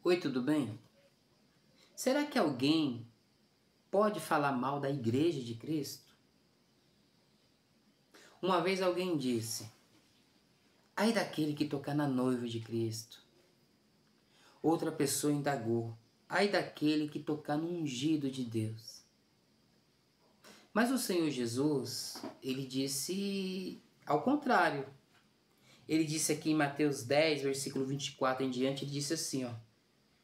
Oi, tudo bem? Será que alguém pode falar mal da Igreja de Cristo? Uma vez alguém disse: ai daquele que tocar na noiva de Cristo. Outra pessoa indagou: ai daquele que tocar no ungido de Deus. Mas o Senhor Jesus, ele disse ao contrário. Ele disse aqui em Mateus 10, versículo 24 em diante, ele disse assim, ó: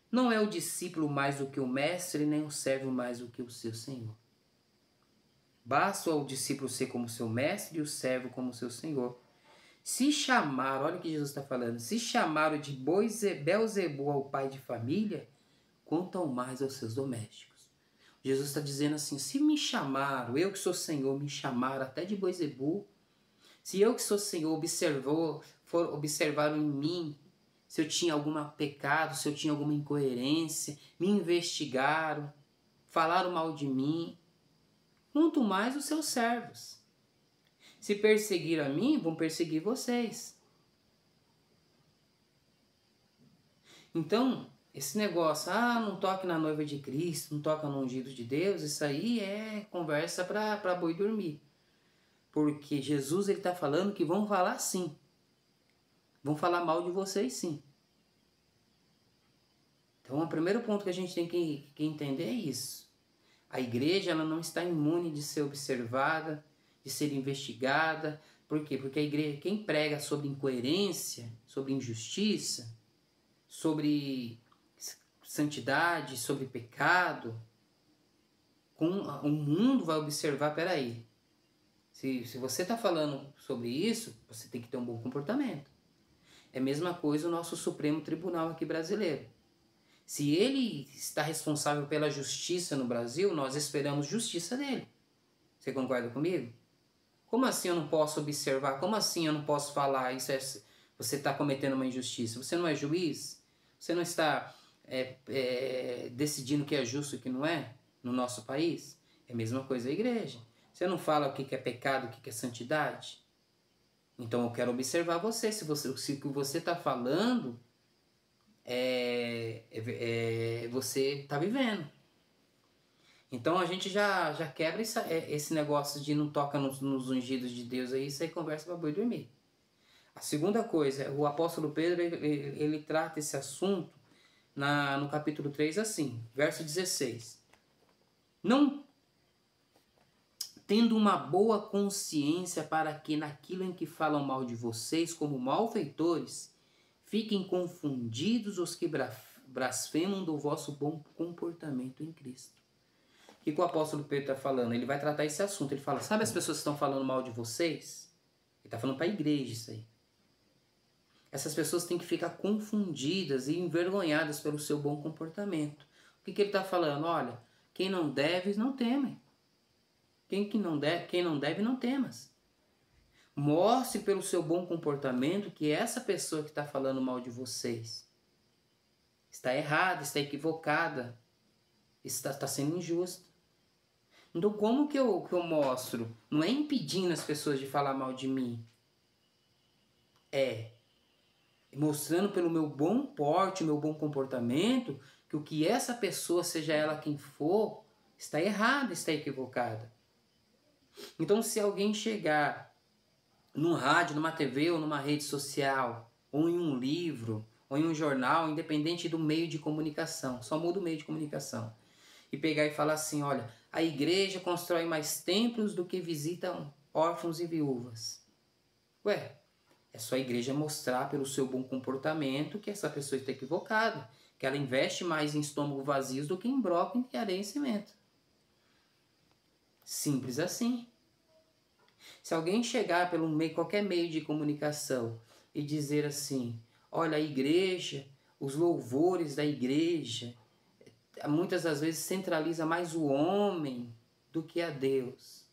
não é o discípulo mais do que o mestre, nem o servo mais do que o seu senhor. Basta ao discípulo ser como seu mestre e o servo como seu senhor. Se chamaram, olha o que Jesus está falando, se chamaram de Beelzebul ao pai de família, quanto ao mais aos seus domésticos. Jesus está dizendo assim, se me chamaram, eu que sou Senhor, me chamaram até de Beelzebul, se eu que sou Senhor observaram em mim, se eu tinha algum pecado, se eu tinha alguma incoerência, me investigaram, falaram mal de mim, quanto mais os seus servos. Se perseguir a mim, vão perseguir vocês. Então, esse negócio, não toque na noiva de Cristo, não toca no ungido de Deus, isso aí é conversa para boi dormir. Porque Jesus está falando que vão falar sim. Vão falar mal de vocês sim. Então, o primeiro ponto que a gente tem que entender é isso. A igreja ela não está imune de ser observada, de ser investigada. Por quê? Porque a igreja, quem prega sobre incoerência, sobre injustiça, sobre santidade, sobre pecado, o mundo vai observar, peraí, se você está falando sobre isso, você tem que ter um bom comportamento. É a mesma coisa o nosso Supremo Tribunal aqui brasileiro. Se ele está responsável pela justiça no Brasil, nós esperamos justiça dele. Você concorda comigo? Como assim eu não posso observar? Como assim eu não posso falar? Você está cometendo uma injustiça. Você não é juiz? Você não está decidindo o que é justo e o que não é no nosso país? É a mesma coisa a igreja. Você não fala o que é pecado, o que é santidade? Então eu quero observar você. Se o que você está falando você está vivendo. Então a gente já quebra esse negócio de não toca nos ungidos de Deus aí, isso aí conversa para boi dormir. A segunda coisa, o apóstolo Pedro ele trata esse assunto no capítulo 3 assim, verso 16. Não tendo uma boa consciência para que naquilo em que falam mal de vocês como malfeitores, fiquem confundidos os que blasfemam do vosso bom comportamento em Cristo. O que o apóstolo Pedro está falando? Ele vai tratar esse assunto. Ele fala, sabe as pessoas que estão falando mal de vocês? Ele está falando para a igreja isso aí. Essas pessoas têm que ficar confundidas e envergonhadas pelo seu bom comportamento. O que ele está falando? Olha, quem não deve, não teme. Quem não deve, não temas. Mostre pelo seu bom comportamento que essa pessoa que está falando mal de vocês está errada, está equivocada, está sendo injusta. Então como que eu mostro? Não é impedindo as pessoas de falar mal de mim. É mostrando pelo meu bom porte, meu bom comportamento, que o que essa pessoa, seja ela quem for, está errada, está equivocada. Então se alguém chegar num rádio, numa TV ou numa rede social, ou em um livro, ou em um jornal, independente do meio de comunicação, só muda o meio de comunicação, e pegar e falar assim, olha, a igreja constrói mais templos do que visitam órfãos e viúvas. Ué, é só a igreja mostrar pelo seu bom comportamento que essa pessoa está equivocada, que ela investe mais em estômago vazios do que em broca e areia e cimento. Simples assim. Se alguém chegar pelo qualquer meio de comunicação e dizer assim, olha, a igreja, os louvores da igreja, muitas das vezes centraliza mais o homem do que a Deus.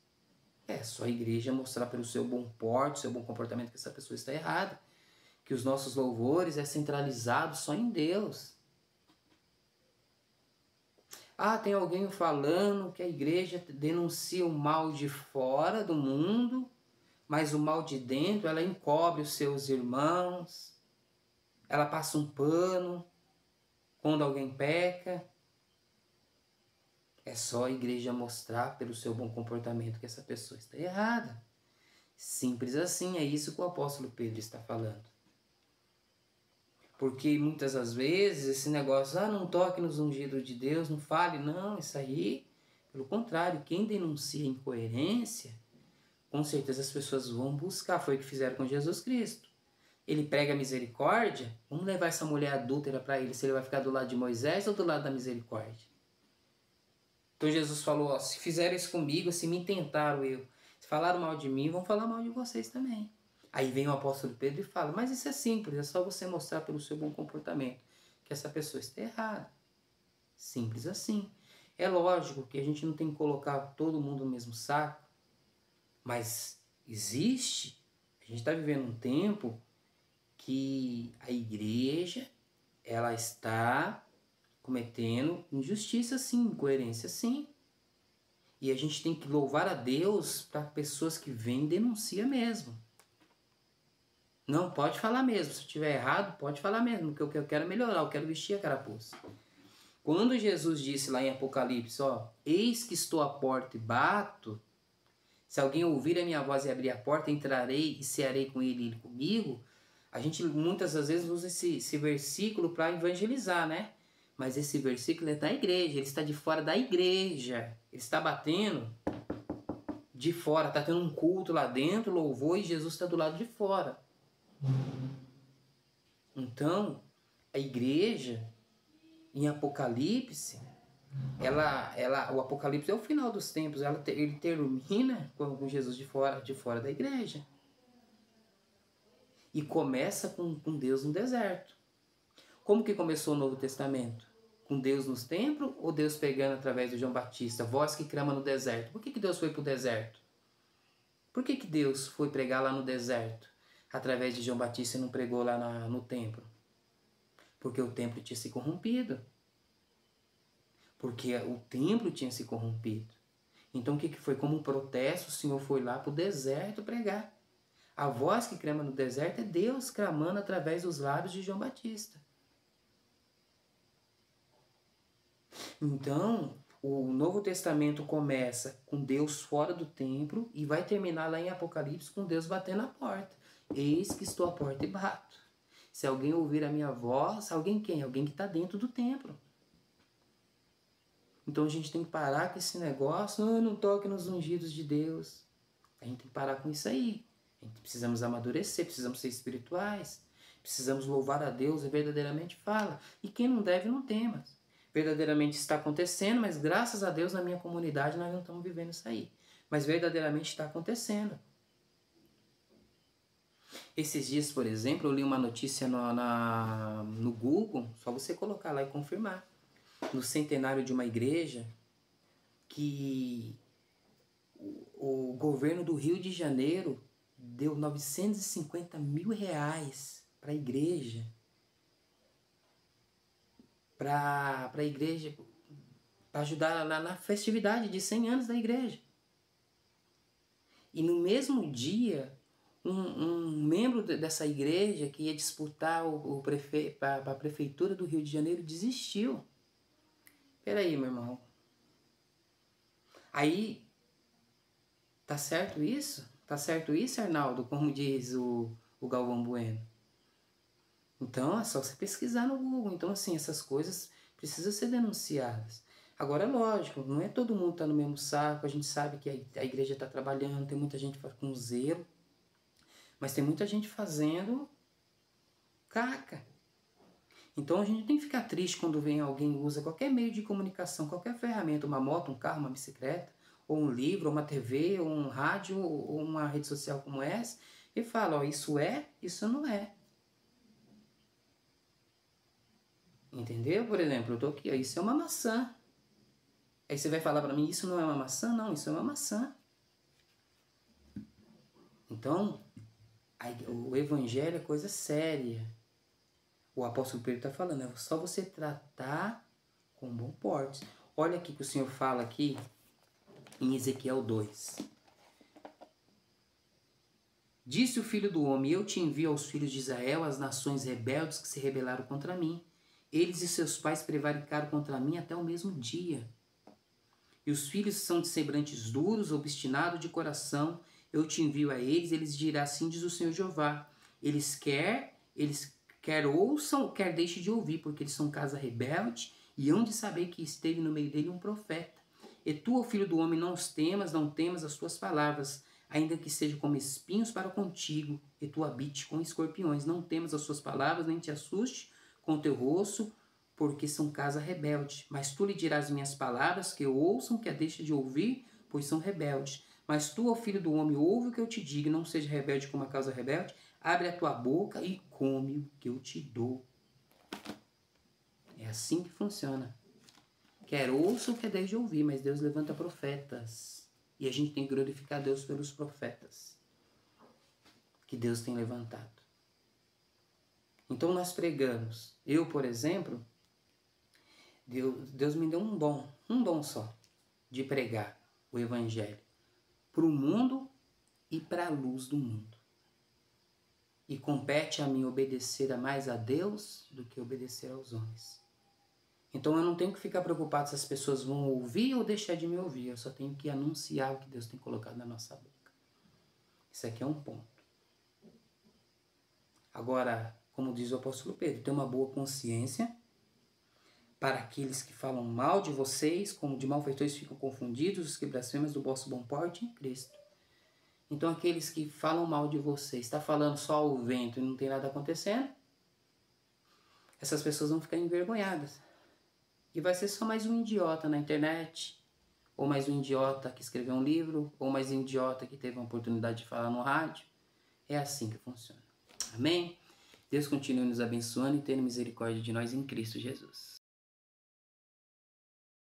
É só a igreja mostrar pelo seu bom porte, seu bom comportamento que essa pessoa está errada. Que os nossos louvores é centralizado só em Deus. Tem alguém falando que a igreja denuncia o mal de fora do mundo, mas o mal de dentro ela encobre os seus irmãos, ela passa um pano. Quando alguém peca, é só a igreja mostrar pelo seu bom comportamento que essa pessoa está errada. Simples assim, é isso que o apóstolo Pedro está falando. Porque muitas das vezes esse negócio, não toque nos ungidos de Deus, não fale, não, isso aí, pelo contrário, quem denuncia incoerência, com certeza as pessoas vão buscar, foi o que fizeram com Jesus Cristo. Ele prega a misericórdia, vamos levar essa mulher adúltera para ele, se ele vai ficar do lado de Moisés ou do lado da misericórdia. Então Jesus falou, se fizeram isso comigo, se me tentaram eu, se falaram mal de mim, vão falar mal de vocês também. Aí vem o apóstolo Pedro e fala, mas isso é simples, é só você mostrar pelo seu bom comportamento que essa pessoa está errada. Simples assim. É lógico que a gente não tem que colocar todo mundo no mesmo saco, mas existe, a gente está vivendo um tempo que a igreja, ela está cometendo injustiça sim, incoerência sim. E a gente tem que louvar a Deus para pessoas que vêm e denunciam mesmo. Não, pode falar mesmo. Se eu estiver errado, pode falar mesmo. Porque o que eu quero é melhorar, eu quero vestir a carapuça. Quando Jesus disse lá em Apocalipse, eis que estou à porta e bato, se alguém ouvir a minha voz e abrir a porta, entrarei e cearei com ele e ele comigo, a gente muitas das vezes usa esse versículo para evangelizar, né? Mas esse versículo é da igreja, ele está de fora da igreja. Ele está batendo de fora, está tendo um culto lá dentro, louvor, e Jesus está do lado de fora. Então, a igreja, em Apocalipse, o Apocalipse é o final dos tempos, ele termina com Jesus de fora da igreja. E começa com Deus no deserto. Como que começou o Novo Testamento? Com Deus nos templos ou Deus pegando através de João Batista? Voz que clama no deserto. Por que Deus foi para o deserto? Por que Deus foi pregar lá no deserto através de João Batista e não pregou lá no templo? Porque o templo tinha se corrompido. Porque o templo tinha se corrompido. Então o que foi? Como um protesto, o Senhor foi lá para o deserto pregar. A voz que clama no deserto é Deus clamando através dos lábios de João Batista. Então, o Novo Testamento começa com Deus fora do templo e vai terminar lá em Apocalipse com Deus batendo a porta. Eis que estou à porta e bato. Se alguém ouvir a minha voz, alguém quem? Alguém que está dentro do templo. Então a gente tem que parar com esse negócio, não toque nos ungidos de Deus. A gente tem que parar com isso aí. Precisamos amadurecer, precisamos ser espirituais, precisamos louvar a Deus e verdadeiramente fala. E quem não deve, não tema. Verdadeiramente está acontecendo, mas graças a Deus na minha comunidade nós não estamos vivendo isso aí. Mas verdadeiramente está acontecendo. Esses dias, por exemplo, eu li uma notícia no Google, só você colocar lá e confirmar. No centenário de uma igreja, que o governo do Rio de Janeiro deu 950 mil reais para a igreja. Para a igreja, para ajudar lá na festividade de 100 anos da igreja. E no mesmo dia, um membro dessa igreja que ia disputar para a prefeitura do Rio de Janeiro desistiu. Peraí, meu irmão. Aí, tá certo isso? Tá certo isso, Arnaldo? Como diz o Galvão Bueno. Então, é só você pesquisar no Google. Então, assim, essas coisas precisam ser denunciadas. Agora, é lógico, não é todo mundo tá no mesmo saco. A gente sabe que a igreja está trabalhando, tem muita gente com zelo. Mas tem muita gente fazendo caca. Então, a gente tem que ficar triste quando vem alguém e usa qualquer meio de comunicação, qualquer ferramenta, uma moto, um carro, uma bicicleta, ou um livro, ou uma TV, ou um rádio, ou uma rede social como essa, e fala, isso é, isso não é. Entendeu? Por exemplo, eu tô aqui, isso é uma maçã. Aí você vai falar para mim, isso não é uma maçã? Não, isso é uma maçã. Então, o evangelho é coisa séria. O apóstolo Pedro está falando, é só você tratar com bom porte. Olha aqui que o Senhor fala aqui em Ezequiel 2. Disse o filho do homem, eu te envio aos filhos de Israel, as nações rebeldes que se rebelaram contra mim. Eles e seus pais prevaricaram contra mim até o mesmo dia. E os filhos são de semblantes duros, obstinados de coração. Eu te envio a eles dirão assim diz o Senhor Jeová. Eles quer ouçam, quer deixem de ouvir, porque eles são casa rebelde, e hão de saber que esteve no meio dele um profeta. E tu, ó filho do homem, não temas as tuas palavras, ainda que seja como espinhos para contigo, e tu habite com escorpiões. Não temas as suas palavras, nem te assuste com o teu rosto, porque são casa rebelde. Mas tu lhe dirás minhas palavras, que ouçam, que a deixe de ouvir, pois são rebeldes. Mas tu, ó filho do homem, ouve o que eu te digo, não seja rebelde como a casa rebelde, abre a tua boca e come o que eu te dou. É assim que funciona. Quer ouça ou quer deixe de ouvir, mas Deus levanta profetas. E a gente tem que glorificar Deus pelos profetas que Deus tem levantado. Então nós pregamos. Eu, por exemplo, Deus me deu um dom só, de pregar o Evangelho para o mundo e para a luz do mundo. E compete a mim obedecer mais a Deus do que obedecer aos homens. Então eu não tenho que ficar preocupado se as pessoas vão ouvir ou deixar de me ouvir. Eu só tenho que anunciar o que Deus tem colocado na nossa boca. Isso aqui é um ponto. Agora, como diz o apóstolo Pedro, tenha uma boa consciência para aqueles que falam mal de vocês, como de malfeitores ficam confundidos, os que blasfemam do vosso bom porte em Cristo. Então aqueles que falam mal de vocês, está falando só ao vento e não tem nada acontecendo, essas pessoas vão ficar envergonhadas. E vai ser só mais um idiota na internet, ou mais um idiota que escreveu um livro, ou mais um idiota que teve a oportunidade de falar no rádio. É assim que funciona. Amém? Deus continue nos abençoando e tendo misericórdia de nós em Cristo Jesus.